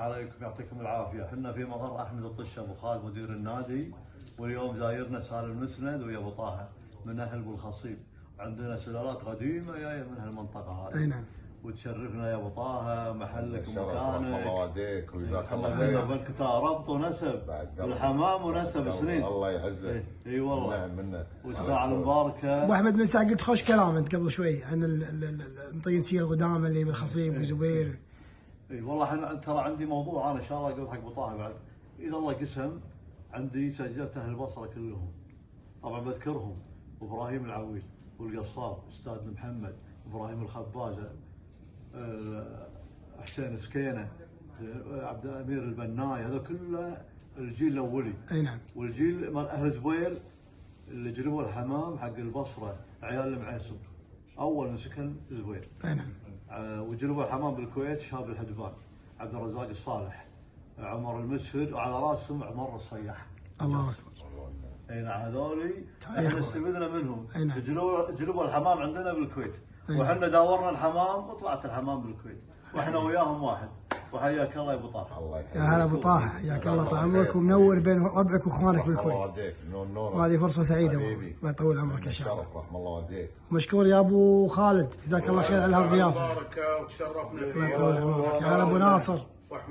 عليكم يعطيكم العافيه، احنا في مقر احمد الطشه ابو خالد مدير النادي، واليوم زايرنا سالم مسند ويا ابو طه من اهل ابو الخصيب، عندنا سلالات قديمه جايه من هالمنطقه هذه. اي نعم. وتشرفنا يا ابو طه، محلك رحم ومكانك. الله والديك وجزاك الله الله خير. بالك ربط ونسب والحمام ونسب سنين. الله يعزك. اي والله. نعم منك. والساعه المباركه. ابو احمد من ساعه قلت خوش كلام انت قبل شوي عن المطينسيه القدامى اللي بالخصيب وزبير. اي والله احنا ترى عندي موضوع انا ان شاء الله اقول حق ابو طه بعد، اذا الله قسم عندي سجلت اهل البصره كلهم. طبعا بذكرهم: ابراهيم العويل والقصاب، استاذ محمد، ابراهيم الخبازه، حسين سكينه، عبد الامير البناي، هذا كله الجيل الاولي. اي نعم. والجيل مال اهل زبير اللي جلبوا الحمام حق البصره، عيال المعيصم، اول من سكن زبير. اي نعم. وجلبوا الحمام بالكويت شاب الحدبان، عبد الرزاق الصالح، عمر المسهر، وعلى راسهم عمر الصياح. الله اكبر. اي نعم، هذولي تاريخ. احنا استفدنا منهم. أي نعم. جلبوا الحمام عندنا بالكويت، أي نعم. وحنا داورنا الحمام وطلعت الحمام بالكويت، واحنا وياهم واحد. وحياك الله يا ابو طه. الله يحييك. يا هلا ابو طه، حياك الله طال عمرك ومنور بين ربعك واخوانك بالكويت. وهذه فرصه سعيده والله، الله يطول عمرك ان شاء الله. رحم الله والديك. مشكور يا ابو خالد، جزاك الله خير على هالضيافه. بركه وتشرفنا فيك. الله يطول عمرك. يا هلا ابو ناصر،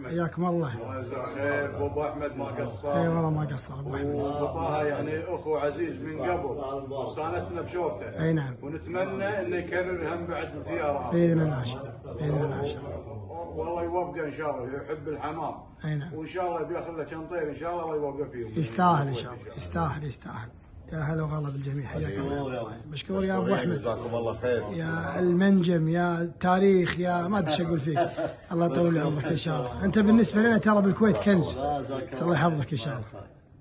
حياكم الله. الله يجزاك خير. وابو احمد ما قصر. اي والله ما قصر ابو احمد. وابو طه يعني اخو عزيز من قبل، واستانسنا بشوفته. اي نعم. ونتمنى انه يكرر هم بعد الزياره. باذن الله ان شاء الله، باذن الله ان شاء الله. والله يوفقه ان شاء الله، يحب الحمام. اي نعم. وان شاء الله بياخذ له كم طير ان شاء الله، الله يوفقه فيهم. يستاهل ان شاء الله، يستاهل يستاهل. يا هلا وغلا بالجميع، حياك الله. مشكور يا ابو احمد. جزاكم الله خير. يا المنجم، يا التاريخ، يا ما ادري ايش اقول فيك. الله يطول عمرك ان شاء الله. انت بالنسبه لنا ترى بالكويت كنز. الله يحفظك ان شاء الله.